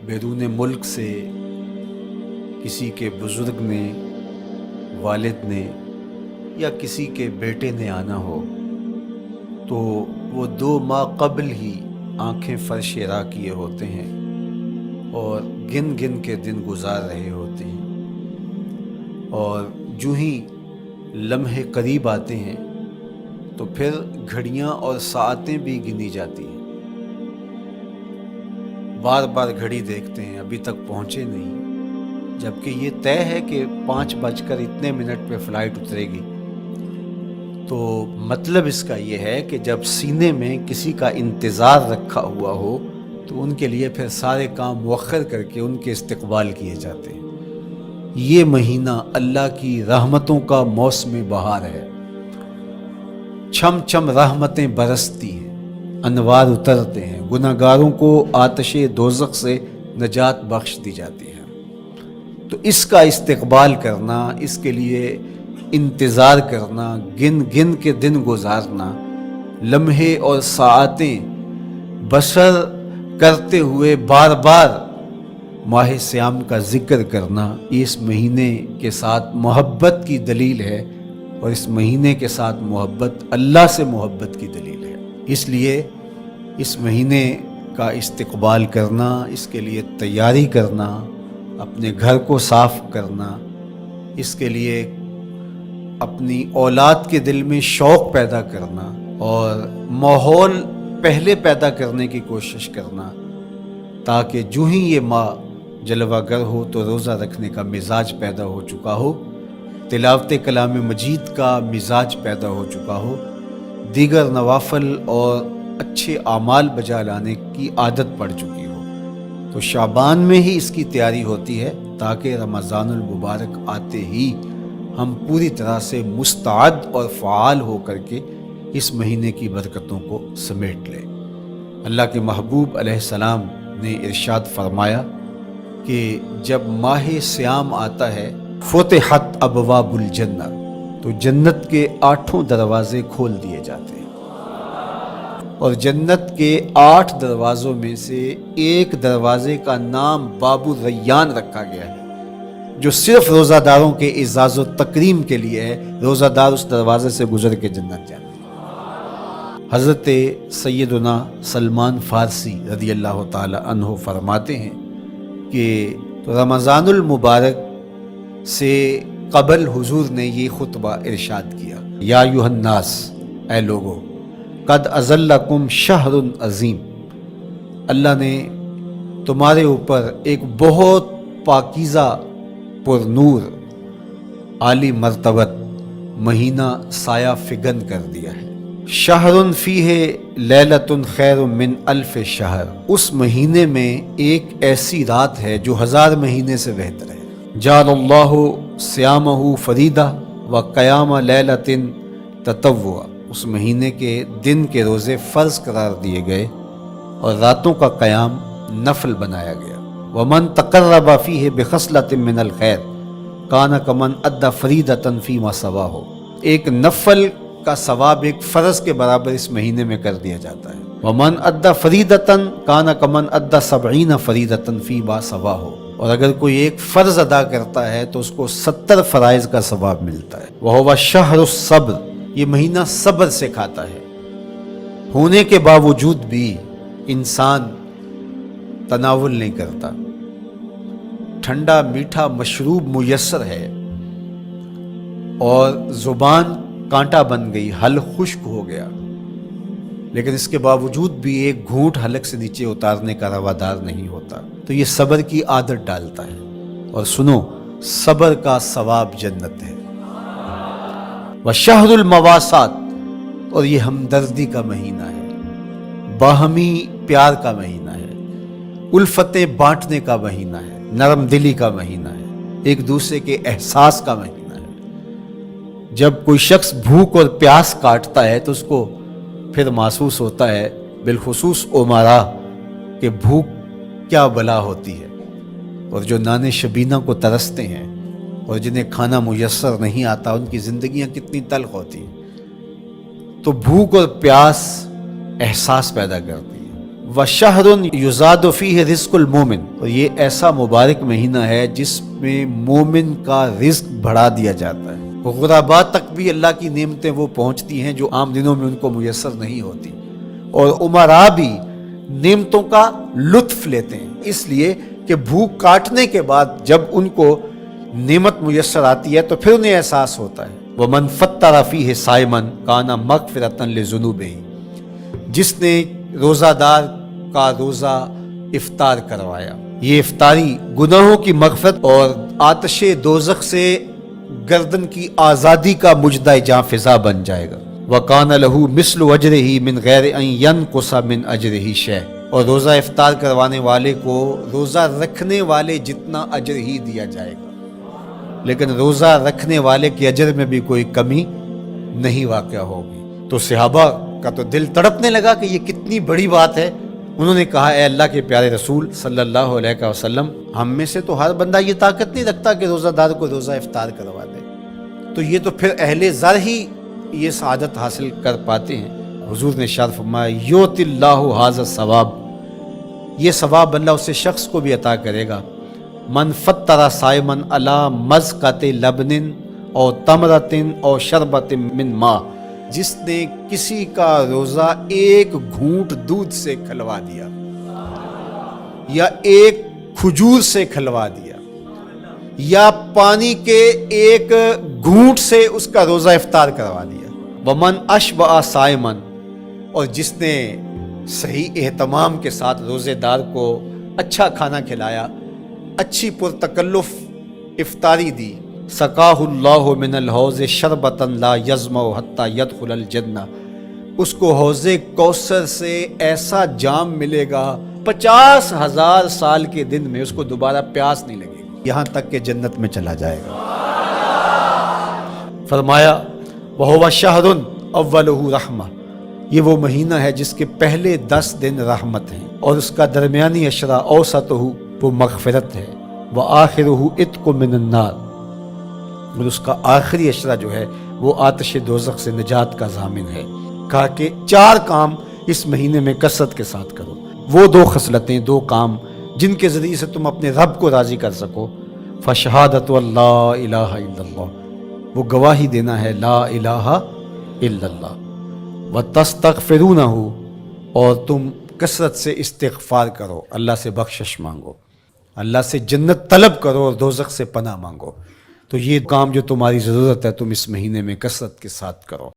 بیرون ملک سے کسی کے بزرگ نے، والد نے یا کسی کے بیٹے نے آنا ہو تو وہ 2 ماہ قبل ہی آنکھیں فرش راہ کیے ہوتے ہیں اور گن گن کے دن گزار رہے ہوتے ہیں، اور جو ہی لمحے قریب آتے ہیں تو پھر گھڑیاں اور ساعتیں بھی گنی جاتی ہیں۔ بار بار گھڑی دیکھتے ہیں، ابھی تک پہنچے نہیں، جبکہ یہ طے ہے کہ 5:02 پہ فلائٹ اترے گی۔ تو مطلب اس کا یہ ہے کہ جب سینے میں کسی کا انتظار رکھا ہوا ہو تو ان کے لیے پھر سارے کام مؤخر کر کے ان کے استقبال کیے جاتے ہیں۔ یہ مہینہ اللہ کی رحمتوں کا موسم بہار ہے، چھم چھم رحمتیں برستی ہیں، انوار اترتے ہیں، گناہگاروں کو آتش دوزخ سے نجات بخش دی جاتی ہے۔ تو اس کا استقبال کرنا، اس کے لیے انتظار کرنا، گن گن کے دن گزارنا، لمحے اور ساعتیں بسر کرتے ہوئے بار بار ماہ سیام کا ذکر کرنا، اس مہینے کے ساتھ محبت کی دلیل ہے، اور اس مہینے کے ساتھ محبت اللہ سے محبت کی دلیل ہے۔ اس لیے اس مہینے کا استقبال کرنا، اس کے لیے تیاری کرنا، اپنے گھر کو صاف کرنا، اس کے لیے اپنی اولاد کے دل میں شوق پیدا کرنا اور ماحول پہلے پیدا کرنے کی کوشش کرنا، تاکہ جو ہی یہ ماہ جلوہ گر ہو تو روزہ رکھنے کا مزاج پیدا ہو چکا ہو، تلاوت کلام مجید کا مزاج پیدا ہو چکا ہو، دیگر نوافل اور اچھے اعمال بجا لانے کی عادت پڑ چکی ہو۔ تو شعبان میں ہی اس کی تیاری ہوتی ہے تاکہ رمضان المبارک آتے ہی ہم پوری طرح سے مستعد اور فعال ہو کر کے اس مہینے کی برکتوں کو سمیٹ لیں۔ اللہ کے محبوب علیہ السلام نے ارشاد فرمایا کہ جب ماہ سیام آتا ہے فتحت ابواب الجنہ، تو جنت کے 8 دروازے کھول دیے جاتے ہیں، اور جنت کے 8 دروازوں میں سے ایک دروازے کا نام باب الریان رکھا گیا ہے، جو صرف روزہ داروں کے اعزاز و تکریم کے لیے ہے۔ روزہ دار اس دروازے سے گزر کے جنت جاتے ہیں۔ حضرت سیدنا سلمان فارسی رضی اللہ تعالی عنہ فرماتے ہیں کہ رمضان المبارک سے قبل حضور نے یہ خطبہ ارشاد کیا، یا ایھا الناس، اے لوگو، قد اظلکم شہر عظیم، اللہ نے تمہارے اوپر ایک بہت پاکیزہ، پر نور، عالی مرتبت مہینہ سایہ فگن کر دیا ہے۔ شہر فیہ لیلۃ خیر من الف شہر، اس مہینے میں ایک ایسی رات ہے جو 1000 مہینے سے بہتر ہے۔ جعل اللہ صیامہ فریدہ و قیام لیلۃ تطوع، اس مہینے کے دن کے روزے فرض قرار دیے گئے اور راتوں کا قیام نفل بنایا گیا۔ ومن تقرب فیہ بخصلۃ من الخیر کان کمن ادی فریدۃ فیما سواہ، ایک نفل کا ثواب ایک فرض کے برابر اس مہینے میں کر دیا جاتا ہے۔ ومن ادی فریدۃ کان کمن ادی 70 فریدۃ فیما سواہ، اور اگر کوئی ایک فرض ادا کرتا ہے تو اس کو 70 فرائض کا ثواب ملتا ہے۔ وہو شہر الصبر، یہ مہینہ صبر سکھاتا ہے، ہونے کے باوجود بھی انسان تناول نہیں کرتا۔ ٹھنڈا میٹھا مشروب میسر ہے اور زبان کانٹا بن گئی، حلق خشک ہو گیا، لیکن اس کے باوجود بھی ایک گھونٹ حلق سے نیچے اتارنے کا روادار نہیں ہوتا، تو یہ صبر کی عادت ڈالتا ہے۔ اور سنو، صبر کا ثواب جنت ہے۔ وشہر المواسات، اور یہ ہمدردی کا مہینہ ہے، باہمی پیار کا مہینہ ہے، الفتیں بانٹنے کا مہینہ ہے، نرم دلی کا مہینہ ہے، ایک دوسرے کے احساس کا مہینہ ہے۔ جب کوئی شخص بھوک اور پیاس کاٹتا ہے تو اس کو پھر محسوس ہوتا ہے، بالخصوص امراء، کہ بھوک کیا بلا ہوتی ہے، اور جو نان شبینہ کو ترستے ہیں اور جنہیں کھانا میسر نہیں آتا ان کی زندگیاں کتنی تلخ ہوتی ہیں۔ تو بھوک اور پیاس احساس پیدا کرتی ہے۔ وشہر یزاد فیہ رزق المومن، اور یہ ایسا مبارک مہینہ ہے جس میں مومن کا رزق بڑھا دیا جاتا ہے، غرباء تک بھی اللہ کی نعمتیں وہ پہنچتی ہیں جو عام دنوں میں ان کو میسر نہیں ہوتی، اور امراء بھی نعمتوں کا لطف لیتے ہیں، اس لیے کہ بھوک کاٹنے کے بعد جب ان کو نعمت میسر آتی ہے تو پھر انہیں احساس ہوتا ہے۔ وَمَنْ فَطَّرَ فِيهِ صَائِمًا كَانَ مَغْفِرَةً لِذُنُوبِهِ، جس نے روزہ دار کا روزہ افطار کروایا، یہ افطاری گناہوں کی مغفرت اور آتش دوزخ سے گردن کی آزادی کا مجدہ جاں فضا بن جائے گا۔ وَكَانَ لَهُ مِثْلُ أَجْرِهِ مِنْ غَيْرِ أَنْ يَنْقُصَ مِنْ أَجْرِهِ شَيْءٌ، اور روزہ افطار کروانے والے کو روزہ رکھنے والے جتنا اجر ہی دیا جائے گا، لیکن روزہ رکھنے والے کے اجر میں بھی کوئی کمی نہیں واقع ہوگی۔ تو صحابہ کا تو دل تڑپنے لگا کہ یہ کتنی بڑی بات ہے۔ انہوں نے کہا اے اللہ کے پیارے رسول صلی اللہ علیہ وسلم، ہم میں سے تو ہر بندہ یہ طاقت نہیں رکھتا کہ روزہ دار کو روزہ افطار کروا دے، تو یہ تو پھر اہل زر ہی یہ سعادت حاصل کر پاتے ہیں۔ حضور نے ارشاد فرمایا یؤتی اللہ ھذا الثواب، یہ ثواب اللہ اسے شخص کو بھی عطا کرے گا۔ من فطر صائما علی مزقۃ لبن او تمرۃ او شربۃ من ماء، جس نے کسی کا روزہ ایک گھونٹ دودھ سے کھلوا دیا یا ایک کھجور سے کھلوا دیا یا پانی کے ایک گھونٹ سے اس کا روزہ افطار کروا دیا۔ ومن اشبع صائما، اور جس نے صحیح اہتمام کے ساتھ روزے دار کو اچھا کھانا کھلایا، اچھی پرتکلف افطاری دی، سقاہ اللہ من الحوض شربۃ لا یظمأ حتی یدخل الجنہ، اس کو حوض کوثر سے ایسا جام ملے گا 50,000 سال کے دن میں اس کو دوبارہ پیاس نہیں لگے گی، یہاں تک کہ جنت میں چلا جائے گا۔ فرمایا وَهُوَ شَهْرٌ أَوَّلُهُ رَحْمَةٌ، یہ وہ مہینہ ہے جس کے پہلے 10 دن رحمت ہیں، اور اس کا درمیانی عشرہ اوسطہ وہ مغفرت ہے، وآخرہ عتق من النار، اور اس کا آخری عشرہ جو ہے وہ آتش دوزخ سے نجات کا ضامن ہے۔ کہا کہ 4 کام اس مہینے میں کثرت کے ساتھ کرو، وہ 2 خصلتیں، 2 کام جن کے ذریعے سے تم اپنے رب کو راضی کر سکو۔ فشہادۃ اللہ الہ الا اللہ، وہ گواہی دینا ہے لا الہ الا اللہ، وَتَسْتَغْفِرُونَهُ، اور تم کثرت سے استغفار کرو، اللہ سے بخشش مانگو، اللہ سے جنت طلب کرو اور دوزخ سے پناہ مانگو۔ تو یہ کام جو تمہاری ضرورت ہے تم اس مہینے میں کثرت کے ساتھ کرو۔